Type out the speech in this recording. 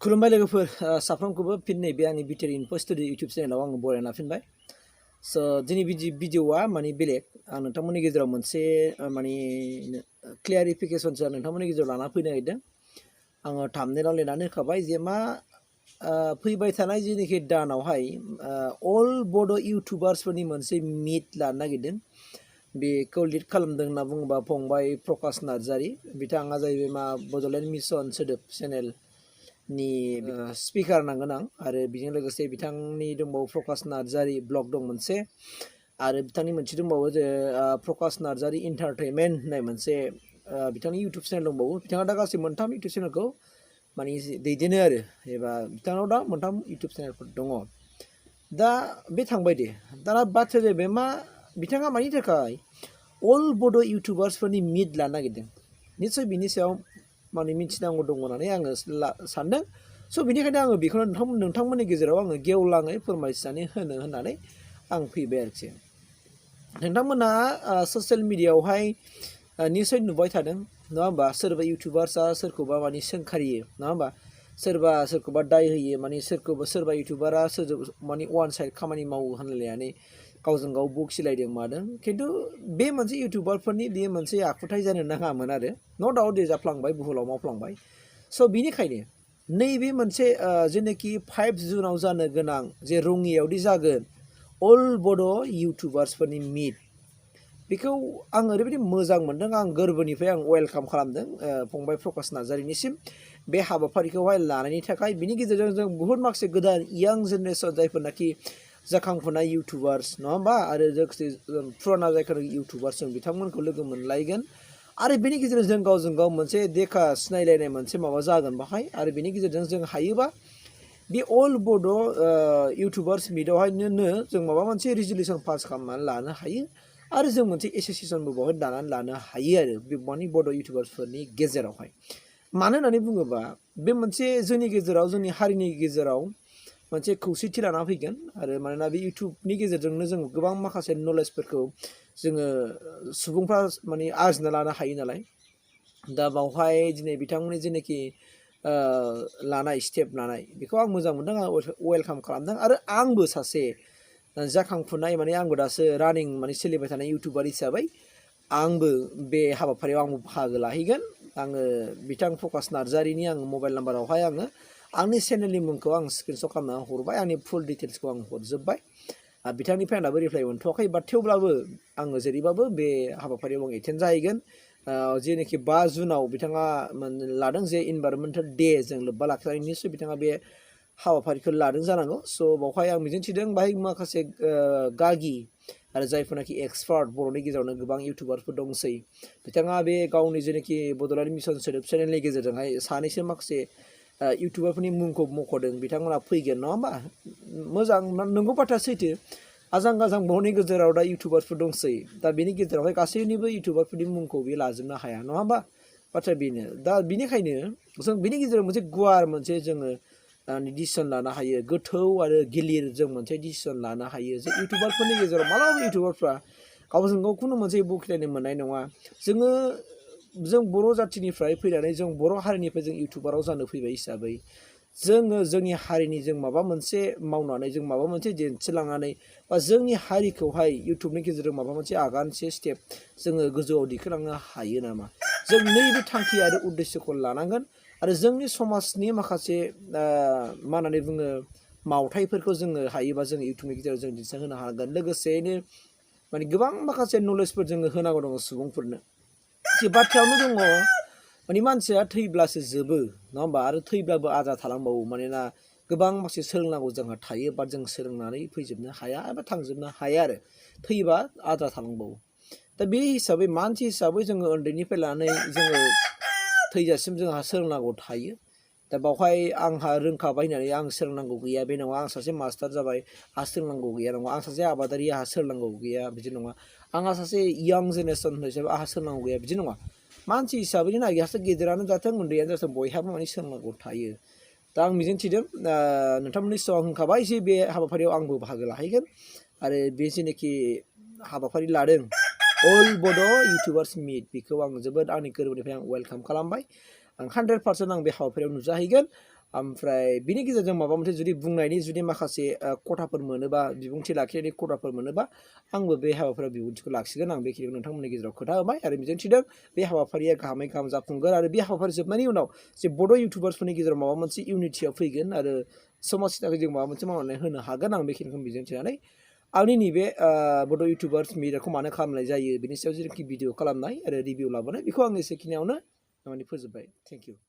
खुलुमबाय लोगोफोर साफ्रोमखौबो फिन नैबे आंनि बिटिआर इनफो स्टुडिअ इउटुब चेनेलाव आङो बरायना फिनबाय स' दिनै भिडिअआ माने बेलेग आं नोंथांमोननि गेजेराव मोनसे माने क्लियारिफिकेसनसो नोंथांमोननि गेजेराव लाना फैनो नागिरदों आङो थाम्बनेइलाव लिरनानै होखाबाय जे मा फैबाय थानाय जेनाखि दानावहाय अल बड' इउटुबार्सफोरनि मोनसे मिट लानो नागिरदों बेखौ लिड खालामदों होनना बुङोबा फंबाय प्रकाश नार्जारि बिथाङा जाहैबाय मा बड'लेण्ड मिसन सोदोब चेनेल नि स्पिकार नांगोन आं आरो बेजों लोगोसे बिथांनि दंबावो प्रकाश नार्जारि ब्लग दं मोनसे आरो बिथांनि मोनसे दंबावो जे प्रकाश नार्जारि एन्टारटेनमेन्ट होननाय मोनसे बिथांनि इउटुब चेनेल दंबावो बिथाङा दा गासै मोनथाम इउटुब चेनेलखौ माने दैदेनो आरो एबा बिथांनाव दा मोनथाम इउटुब चेनेलफोर दङ दा बे थांबाय दे दाना बाथ्राया जाहैबाय मा बिथाङा मानि थाखाय अल बड' इउटुबार्सफोरनि मिट लानो नागिरदों निस्सय बिनि सायाव माने मिथिनांगौ दङ होननानै आङो सानदों स' बेनिखायनो आङो बेखौनो नोंथांमोननि गेजेराव आङो गेवलाङै फोरमायथिनानै होननानै आं फैबाय आरोखि नोंथांमोना ससियेल मिडियायावहाय निस्सय नुबाय थादों नङा होमबा सोरबा इउटुबार्सआ सोरखौबा माने सोंखारियो नङा होमबा सोरबा सोरखौबा दाय होयो माने सोरबा इउटुबारा सोरजों माने वान साइड खामानि मावो होनलायनानै गावजों गाव बखिलायदों मादों खिन्थु बे मोनसे इउटुबारफोरनि बेयो मोनसे आखुथाय जानो नाङामोन आरो न' डाउट दे जाफ्लांबाय बुहुलाव मावफ्लांबाय स' बिनिखायनो नैबे मोनसे जेनाखि 5 जुनाव जानो गोनां जे रङियावदि जागोन अल बड' इउटुबार्सफोरनि मिट बेखौ आं ओरैबायदि मोजां मोनदों आं गोरबोनिफ्राय आं वेलकाम खालामदों फंबाय प्रकाश नार्जारिनिसिम बे हाबाफारिखौहाय लानायनि थाखाय बिनि गेजेरजों जों बुहुत माखासे गोदान यां जेनेरेसन जायफोरनाखि जाखांफुनाय इउटुबार्स नङा होमबा आरो लोगोसे फुराना जायफोर इउटुबार्स जों बिथांमोनखौ लोगो मोनलायगोन आरो बेनि गेजेरजों जों गावजों गाव मोनसे देखा सिनायलायनाय मोनसे माबा जागोन बाहाय आरो बेनि गेजेरजों जों हायोबा बे अल बड' इउटुबार्स मिटआवहायनो जों माबा मोनसे रिजुलेसन पास खालामनानै लानो हायो आरो जों मोनसे एस'सियेसनबो बेवहाय दानानै लानो हायो आरो बे माने बड' इउटुबार्सफोरनि गेजेरावहाय मानो होननानै बुङोबा बे मोनसे जोंनि गेजेराव जोंनि हारिनि गेजेराव मोनसे खौसेथि लाना फैगोन आरो मानोना बे इउटुबनि गेजेरजोंनो जों गोबां माखासे नलेजफोरखौ जोङो सुबुंफ्रा माने आरजिना लानो हायो नालाय दा बावहाय दिनै बिथांमोननि जेनाखि लानाय स्टेप लानाय बेखौ आं मोजां मोनदों आं वेलकाम खालामदों आरो आंबो सासे जाखांफुनाय माने आंबो दासो रानिं माने सोलिबाय थानाय इउटुबार हिसाबै आंबो बे हाबाफारियाव आंबो बाहागो लाहैगोन आङो बिथां प्रकाश नार्जारिनि आं मबाइल नाम्बारावहाय आङो आंनि चेनेलनि मुंखौ आं स्क्रिनशट खालामनानै हरबाय आंनि फुल डिटेल्सखौ आं हरजोब्बाय बिथांनिफ्राय आंनाबो रिप्लाइ मोनथ'वाखै बाट थेवब्लाबो आङो जेरैबाबो बे हाबाफारियाव आं एटेन्ड जाहैगोन जेनाखि 5 जुनाव बिथाङा लादों जे इनभाइरनमेन्टेल डे जों लोब्बा लाखिनानै निस्सय बिथाङा बे हाबाफारिखौ लादों जानांगौ स' बावहाय आं मिजिंथिदों बाहाय माखासे गागि आरो जायफोरनाखि एक्सपार्ट बर'नि गेजेरावनो गोबां इउटुबारफोर दंसै बिथाङा बे गावनि जेनाखि बड'लेण्ड मिसन सोदोब चेनेलनि गेजेरजोंहाय सानैसो माखासे इउटुबारफोरनि मुंखौ मख'दों बिथांमोना फैगोन नङा होमबा मोजां नंगौ बाथ्रा सैथो आजां गाजां बर'नि गेजेराव दा इउटुबारफोर दंसै दा बेनि गेजेरावहाय गासैनिबो इउटुबारफोरनि मुंखौ बे लाजोबनो हाया नङा होमबा बाथ्राया बेनो दा बेनिखायनो जों बेनि गेजेराव मोनसे गुवार मोनसे जोङो डिसिसन लानो हायो गोथौ आरो गिलिर जों मोनसे डिसिसन लानो हायो जे इउटुबारफोरनि गेजेराव मालाबा इउटुबारफ्रा गावजों गाव खुनु मोनसे बखिलायनो मोननाय नङा जों बर' जाथिनिफ्राय फैनानै जों बर' हारिनिफ्राय जों इउटुबाराव जानो फैबाय हिसाबै जोङो जोंनि हारिनि जों माबा मोनसे मावनानै जों माबा मोनसे दिन्थिलांनानै बा जोंनि हारिखौहाय इउटुबनि गेजेरजों माबा मोनसे आगानसे स्टेप जोङो गोजौआव दिखोलांनो हायो नामा जों नैबे थांखि आरो उद्देश्यखौ लानांगोन आरो जोंनि समाजनि माखासे मा होननानै बुङो मावथाइफोरखौ जोङो हायोबा जों इउटुबनि गेजेराव जों दिन्थिहोनो हागोन लोगोसेयैनो माने गोबां माखासे नलेजफोर जोङो होनांगौ दङ सुबुंफोरनो जे बाथ्रायावनो दङ माने मानसिया थैब्लासो जोबो नङा होमबा आरो थैब्लाबो आद्रा थालांबावो मानोना गोबां माखासे सोलोंनांगौ जोंहा थायो बाट जों सोलोंनानै फैजोबनो हाया एबा थांजोबनो हाया आरो थैबा आद्रा थालांबावो दा बे हिसाबै मानसि हिसाबै जोङो उन्दैनिफ्राय लानानै जोङो थैजासिम जोंहा सोलोंनांगौ थायो दा बावहाय आंहा रोंखाबाय होननानै आं सोलोंनांगौ गैया बे नङा आं सासे मास्टार जाबाय आंहा सोलोंनांगौ गैया नङा आं सासे आबादारि आंहा सोलोंनांगौ गैया बिदि नङा आंहा सासे यां जेनेरेसन हिसाबै आंहा सोलोंनांगौ गैया बिदि नङा मानसि हिसाबैनो नागिरहासो गेदेरानो जाथों उन्दैयानो जाथों बयहाबो माने सोलोंनांगौ थायो दा आं मिजिंथिदों नोंथांमोननि सिगाङाव आं होनखाबाय जे बे हाबाफारियाव आंबो बाहागो लाहैगोन आरो बे जेनाखि हाबाफारि लादों अल बड' इउटुबार्स मिट बेखौ आं जोबोद आंनि गोरबोनिफ्राय आं वेलकाम खालामबाय आं 100% आं बे हाबाफारियाव नुजाहैगोन ओमफ्राय बिनि गेजेरजों माबा मोनसे जुदि बुंनायनि जुदि माखासे खथाफोर मोनोबा बिबुंथि लाखिनायनि खथाफोर मोनोबा आंबो बे हाबाफारियाव बिबुंथिखौ लाखिगोन आं बेखिनिखौ नोंथांमोननि गेजेराव खोथा होबाय आरो मिजिंथिदों बे हाबाफारिया गाहामै गाहाम जाफुंगोन आरो बे हाबाफारि जोबनायनि उनाव जे बड' इउटुबार्सफोरनि गेजेराव माबा मोनसे इउनिटिया फैगोन आरो समाजनि थाखाय जों माबा मोनसे मावनानै होनो हागोन आं बेखिनिखौ मिजिंथिनानै आंनि नैबे बड' इउटुबार्स मिडियाखौ मानो खालामनाय जायो बेनि सायाव जेनाखि भिडिअ खालामनाय आरो रिभिउ लाबोनाय बेखौ आं एसेखिनियावनो माने फोजोबबाय थेंक इउ